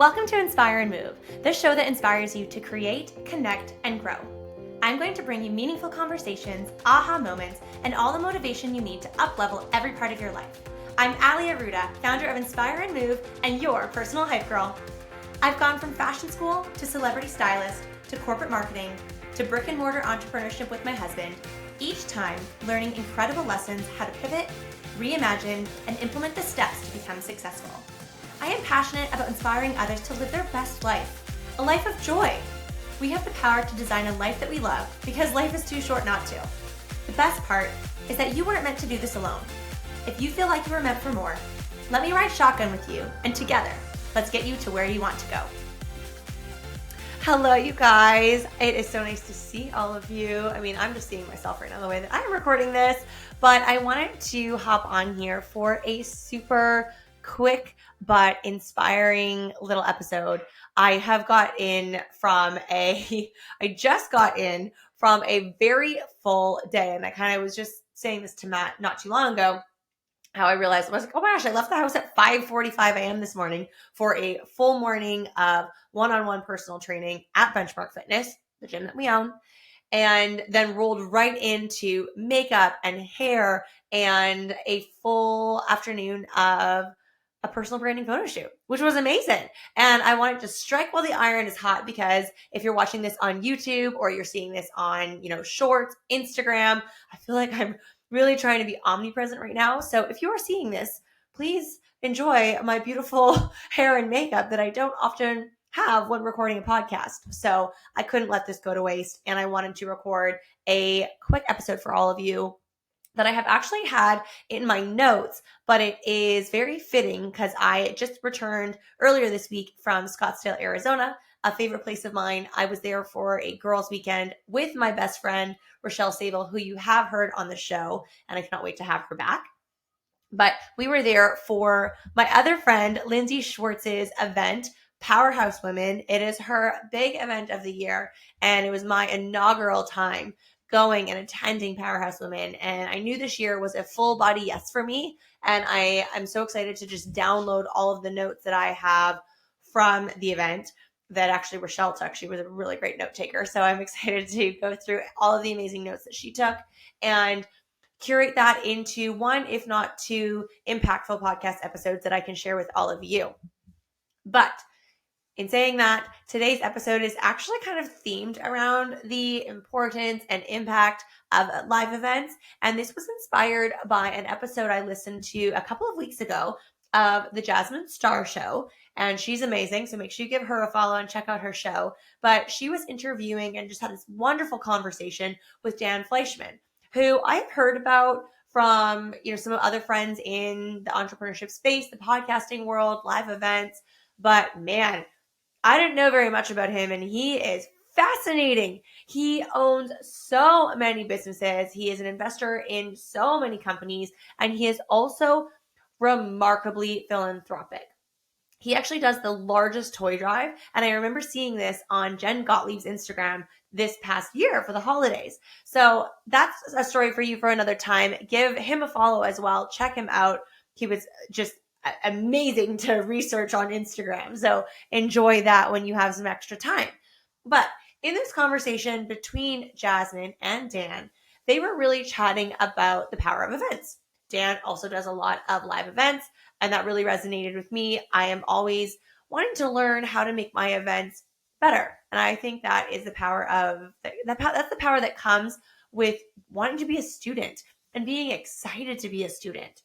Welcome to Inspire and Move, the show that inspires you to create, connect, and grow. I'm going to bring you meaningful conversations, aha moments, and all the motivation you need to up-level every part of your life. I'm Ali Aruda, founder of Inspire and Move, and your personal hype girl. I've gone from fashion school to celebrity stylist to corporate marketing to brick and mortar entrepreneurship with my husband, each time learning incredible lessons how to pivot, reimagine, and implement the steps to become successful. I am passionate about inspiring others to live their best life, a life of joy. We have the power to design a life that we love because life is too short not to. The best part is that you weren't meant to do this alone. If you feel like you were meant for more, let me ride shotgun with you, and together, let's get you to where you want to go. Hello, you guys. It is so nice to see all of you. I'm just seeing myself right now the way that I'm recording this, but I wanted to hop on here for a super quick but inspiring little episode. I just got in from a very full day, and I kind of was just saying this to Matt not too long ago, how I realized I was like, oh my gosh, I left the house at 5:45 a.m. this morning for a full morning of one-on-one personal training at Benchmark Fitness, the gym that we own, and then rolled right into makeup and hair and a full afternoon of a personal branding photo shoot, which was amazing. And I wanted to strike while the iron is hot, because if you're watching this on YouTube or you're seeing this on, Shorts, Instagram, I feel like I'm really trying to be omnipresent right now. So if you are seeing this, please enjoy my beautiful hair and makeup that I don't often have when recording a podcast. So I couldn't let this go to waste, and I wanted to record a quick episode for all of you that I have actually had in my notes, but it is very fitting because I just returned earlier this week from Scottsdale, Arizona, a favorite place of mine. I was there for a girls' weekend with my best friend, Rochelle Sable, who you have heard on the show, and I cannot wait to have her back. But we were there for my other friend, Lindsay Schwartz's event, Powerhouse Women. It is her big event of the year, and it was my inaugural time going and attending Powerhouse Women. And I knew this year was a full body yes for me. And I'm so excited to just download all of the notes that I have from the event that actually Rochelle took. She was a really great note taker. So I'm excited to go through all of the amazing notes that she took and curate that into one, if not two, impactful podcast episodes that I can share with all of you. But in saying that, today's episode is actually kind of themed around the importance and impact of live events. And this was inspired by an episode I listened to a couple of weeks ago of the Jasmine Star Show. And she's amazing, so make sure you give her a follow and check out her show. But she was interviewing and just had this wonderful conversation with Dan Fleischman, who I've heard about from some other friends in the entrepreneurship space, the podcasting world, live events. But man, I didn't know very much about him, and he is fascinating. He owns so many businesses. He is an investor in so many companies, and he is also remarkably philanthropic. He actually does the largest toy drive, and I remember seeing this on Jen Gottlieb's Instagram this past year for the holidays. So that's a story for you for another time. Give him a follow as well. Check him out. He was just amazing to research on Instagram. So enjoy that when you have some extra time. But in this conversation between Jasmine and Dan, they were really chatting about the power of events. Dan also does a lot of live events, and that really resonated with me. I am always wanting to learn how to make my events better. And I think that is the power of that's the power that comes with wanting to be a student and being excited to be a student.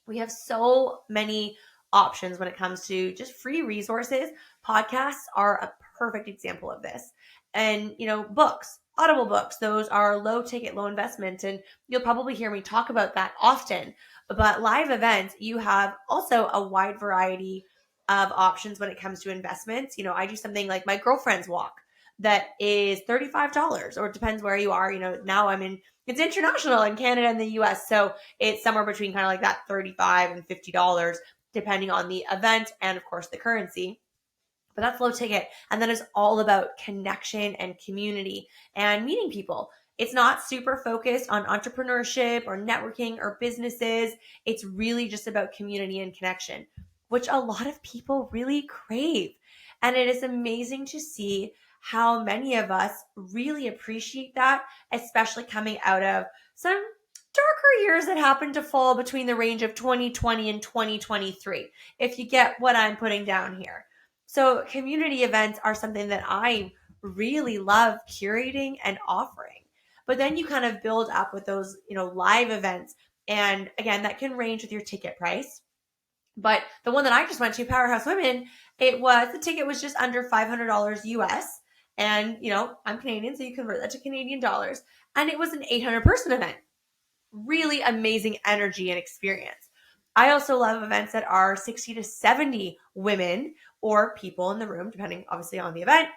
We have so many options when it comes to just free resources. Podcasts are a perfect example of this. And, books, Audible books, those are low ticket, low investment. And you'll probably hear me talk about that often. But live events, you have also a wide variety of options when it comes to investments. I do something like my girlfriend's walk that is $35, or it depends where you are. Now it's international in Canada and the US. So it's somewhere between kind of like that $35 and $50, depending on the event and of course the currency. But that's low ticket. And that is all about connection and community and meeting people. It's not super focused on entrepreneurship or networking or businesses. It's really just about community and connection, which a lot of people really crave. And it is amazing to see how many of us really appreciate that, especially coming out of some darker years that happened to fall between the range of 2020 and 2023, if you get what I'm putting down here. So community events are something that I really love curating and offering. But then you kind of build up with those, live events. And again, that can range with your ticket price. But the one that I just went to, Powerhouse Women, the ticket was just under $500 US. And, I'm Canadian, so you convert that to Canadian dollars. And it was an 800 person event. Really amazing energy and experience. I also love events that are 60 to 70 women or people in the room, depending obviously on the event.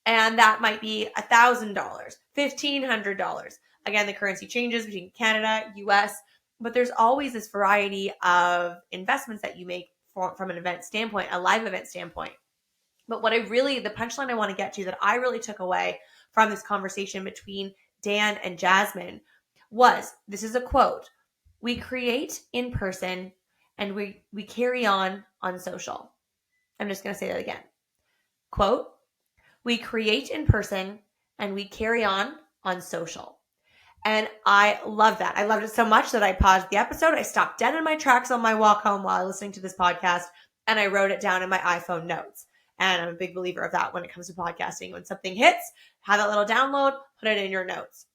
And that might be $1,000, $1,500. Again, the currency changes between Canada, US, but there's always this variety of investments that you make from an event standpoint, a live event standpoint. But the punchline I want to get to that I really took away from this conversation between Dan and Jasmine this is a quote, "We create in person and we carry on social." I'm just going to say that again. Quote, "We create in person and we carry on social." And I love that. I loved it so much that I paused the episode. I stopped dead in my tracks on my walk home while listening to this podcast, and I wrote it down in my iPhone notes. And I'm a big believer of that when it comes to podcasting. When something hits, have that little download, put it in your notes.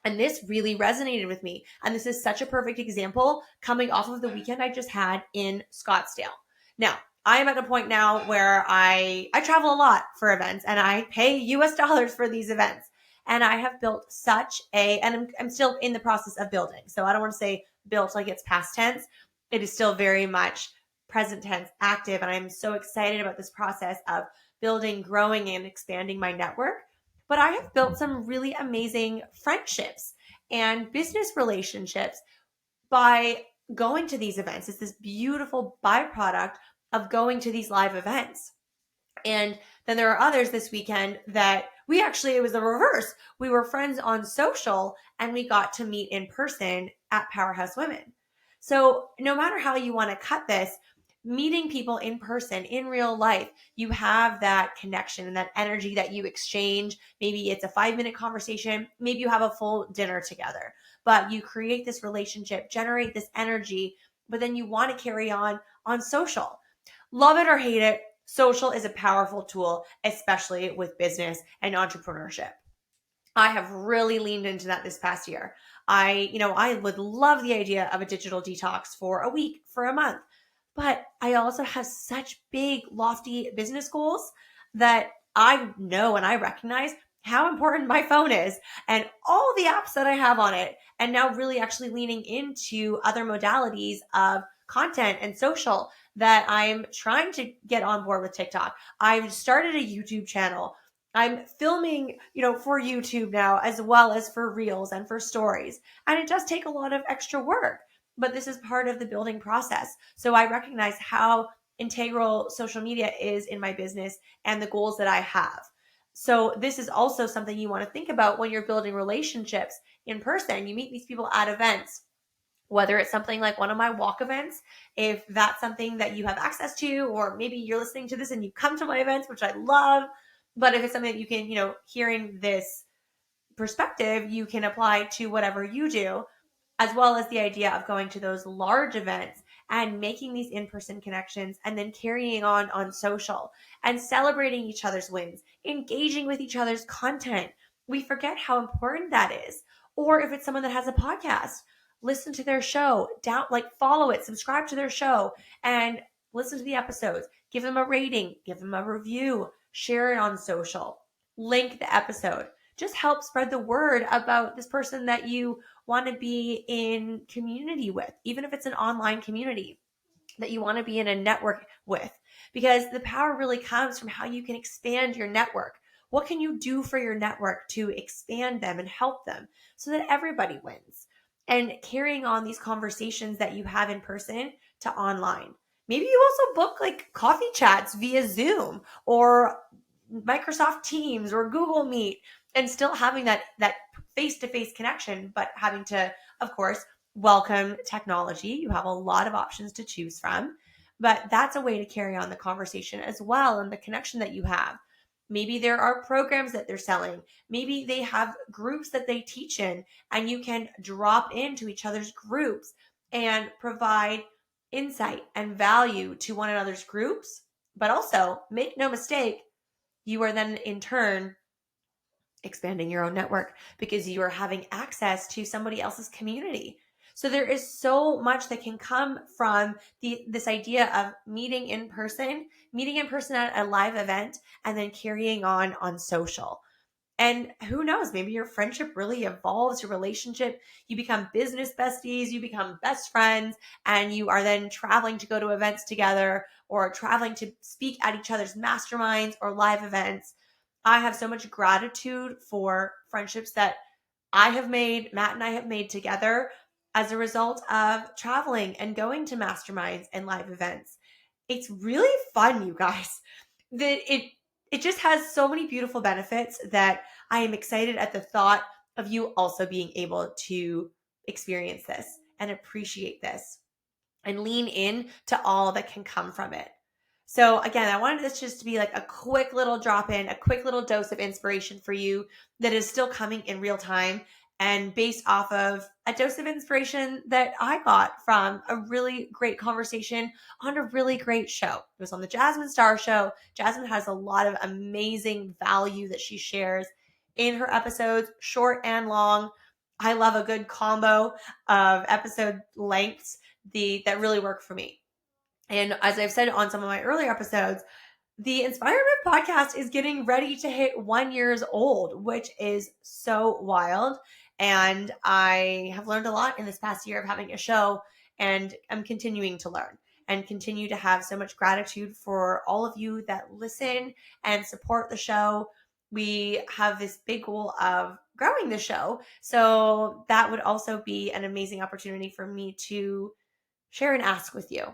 And this really resonated with me. And this is such a perfect example coming off of the weekend I just had in Scottsdale. Now, I am at a point now where I travel a lot for events and I pay US dollars for these events. And I have built and I'm still in the process of building. So I don't want to say built like it's past tense. It is still very much present tense, active. And I'm so excited about this process of building, growing, and expanding my network. But I have built some really amazing friendships and business relationships by going to these events. It's this beautiful byproduct of going to these live events. And then there are others this weekend that it was the reverse. We were friends on social and we got to meet in person at Powerhouse Women. So no matter how you want to cut this, meeting people in person in real life, you have that connection and that energy that you exchange. Maybe it's a 5-minute conversation. Maybe you have a full dinner together, but you create this relationship, generate this energy, but then you want to carry on social. Love it or hate it, social is a powerful tool, especially with business and entrepreneurship. I have really leaned into that this past year. I would love the idea of a digital detox for a week, for a month. But I also have such big, lofty business goals that I know and I recognize how important my phone is and all the apps that I have on it. And now really actually leaning into other modalities of content and social that I'm trying to get on board with TikTok. I've started a YouTube channel. I'm filming, for YouTube now, as well as for Reels and for stories. And it does take a lot of extra work, but this is part of the building process. So I recognize how integral social media is in my business and the goals that I have. So this is also something you want to think about when you're building relationships in person. You meet these people at events, whether it's something like one of my walk events, if that's something that you have access to, or maybe you're listening to this and you come to my events, which I love. But if it's something that you can, hearing this perspective, you can apply to whatever you do, as well as the idea of going to those large events and making these in-person connections and then carrying on social and celebrating each other's wins, engaging with each other's content. We forget how important that is. Or if it's someone that has a podcast, listen to their show, follow it, subscribe to their show, and listen to the episodes. Give them a rating, give them a review, share it on social, link the episode. Just help spread the word about this person that you want to be in community with, even if it's an online community that you want to be in a network with, because the power really comes from how you can expand your network. What can you do for your network to expand them and help them so that everybody wins? And carrying on these conversations that you have in person to online. Maybe you also book like coffee chats via Zoom or Microsoft Teams or Google Meet, and still having that face-to-face connection, but having to, of course, welcome technology. You have a lot of options to choose from, But that's a way to carry on the conversation as well and the connection that you have. Maybe there are programs that they're selling. Maybe they have groups that they teach in, and you can drop into each other's groups and provide insight and value to one another's groups. But also, make no mistake, you are then in turn expanding your own network because you are having access to somebody else's community. So there is so much that can come from this idea of meeting in person at a live event, and then carrying on social. And who knows, maybe your friendship really evolves, your relationship, you become business besties, you become best friends, and you are then traveling to go to events together or traveling to speak at each other's masterminds or live events. I have so much gratitude for friendships that I have made, Matt and I have made together as a result of traveling and going to masterminds and live events. It's really fun, you guys. That it just has so many beautiful benefits that I am excited at the thought of you also being able to experience this and appreciate this and lean in to all that can come from it. So again, I wanted this just to be like a quick little drop in, a quick little dose of inspiration for you that is still coming in real time and based off of a dose of inspiration that I got from a really great conversation on a really great show. It was on the Jasmine Star Show. Jasmine has a lot of amazing value that she shares in her episodes, short and long. I love a good combo of episode lengths that really work for me. And as I've said on some of my earlier episodes, the Inspire Move podcast is getting ready to hit 1 year old, which is so wild. And I have learned a lot in this past year of having a show, and I'm continuing to learn and continue to have so much gratitude for all of you that listen and support the show. We have this big goal of growing the show. So that would also be an amazing opportunity for me to share and ask with you.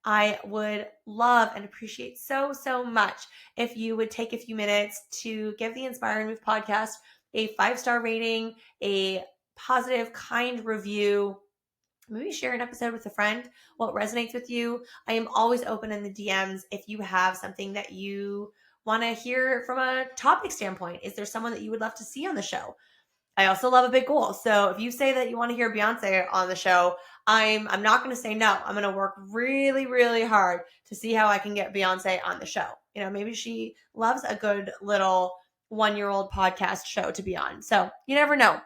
I would love and appreciate so, so much if you would take a few minutes to give the Inspire and Move podcast a 5-star rating, a positive, kind review. Maybe share an episode with a friend, what resonates with you. I am always open in the DMs if you have something that you want to hear from a topic standpoint. Is there someone that you would love to see on the show? I also love a big goal. So if you say that you want to hear Beyonce on the show, I'm not going to say no. I'm going to work really, really hard to see how I can get Beyonce on the show. You know, maybe she loves a good little 1-year-old podcast show to be on. So you never know.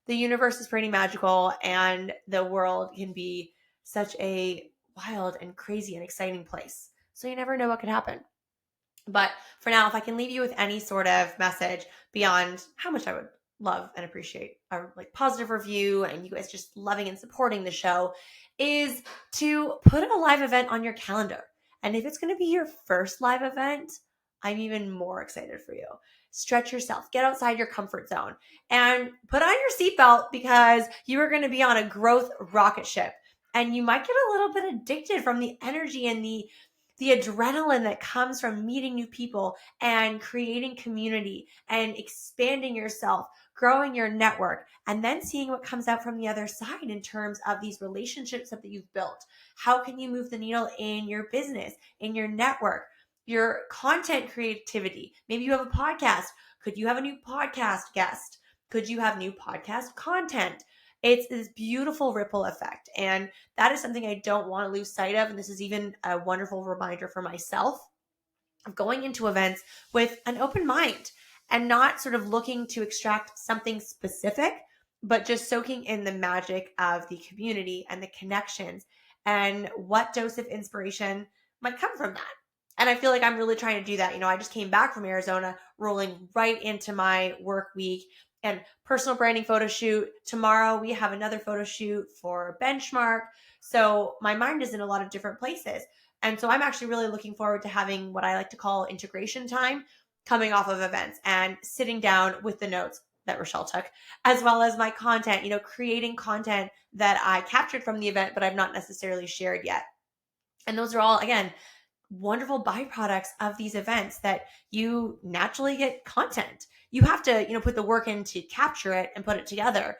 The universe is pretty magical, and the world can be such a wild and crazy and exciting place. So you never know what could happen. But for now, if I can leave you with any sort of message beyond how much I would love and appreciate a positive review and you guys just loving and supporting the show, is to put a live event on your calendar. And if it's going to be your first live event, I'm even more excited for you. Stretch yourself, get outside your comfort zone, and put on your seatbelt because you are going to be on a growth rocket ship. And you might get a little bit addicted from the energy and the adrenaline that comes from meeting new people and creating community and expanding yourself, growing your network, and then seeing what comes out from the other side in terms of these relationships that you've built. How can you move the needle in your business, in your network, your content creativity? Maybe you have a podcast. Could you have a new podcast guest? Could you have new podcast content? It's this beautiful ripple effect. And that is something I don't want to lose sight of. And this is even a wonderful reminder for myself of going into events with an open mind and not sort of looking to extract something specific, but just soaking in the magic of the community and the connections and what dose of inspiration might come from that. And I feel like I'm really trying to do that. You know, I just came back from Arizona, rolling right into my work week and personal branding photo shoot. Tomorrow we have another photo shoot for Benchmark. So my mind is in a lot of different places. And so I'm actually really looking forward to having what I like to call integration time coming off of events and sitting down with the notes that Rochelle took, as well as my content, you know, creating content that I captured from the event, but I've not necessarily shared yet. And those are all, again, wonderful byproducts of these events that you naturally get content. You have to, you know, put the work in to capture it and put it together.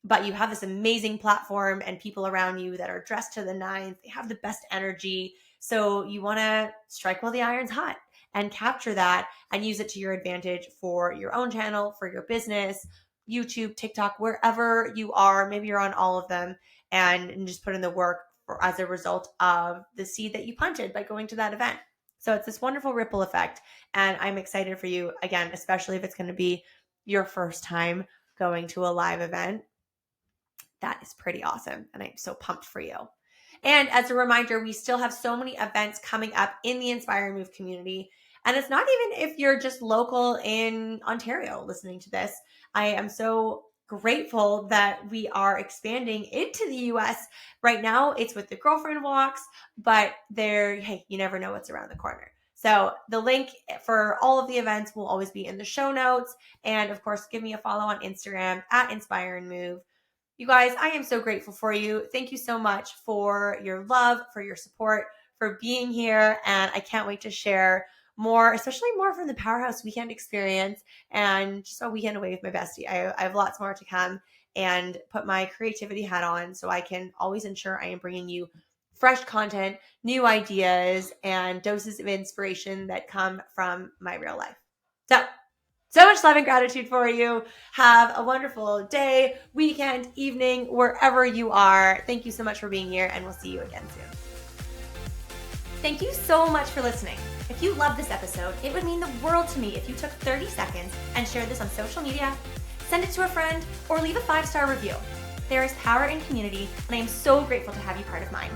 But you have this amazing platform and people around you that are dressed to the nines. They have the best energy. So you want to strike while the iron's hot and capture that and use it to your advantage for your own channel, for your business, YouTube, TikTok, wherever you are. Maybe you're on all of them, and just put in the work as a result of the seed that you planted by going to that event. So it's this wonderful ripple effect. And I'm excited for you, again, especially if it's going to be your first time going to a live event. That is pretty awesome. And I'm so pumped for you. And as a reminder, we still have so many events coming up in the Inspire and Move community. And it's not even if you're just local in Ontario listening to this. I am so grateful that we are expanding into the US. Right now, it's with the Girlfriend Walks, but hey, you never know what's around the corner. So the link for all of the events will always be in the show notes. And of course, give me a follow on Instagram at Inspire and Move. You guys, I am so grateful for you. Thank you so much for your love, for your support, for being here. And I can't wait to share more, especially more from the Powerhouse Weekend experience and just a weekend away with my bestie. I have lots more to come and put my creativity hat on so I can always ensure I am bringing you fresh content, new ideas, and doses of inspiration that come from my real life. So much love and gratitude for you. Have a wonderful day, weekend, evening, wherever you are. Thank you so much for being here, and we'll see you again soon. Thank you so much for listening. If you loved this episode, it would mean the world to me if you took 30 seconds and shared this on social media, send it to a friend, or leave a 5-star review. There is power in community, and I am so grateful to have you part of mine.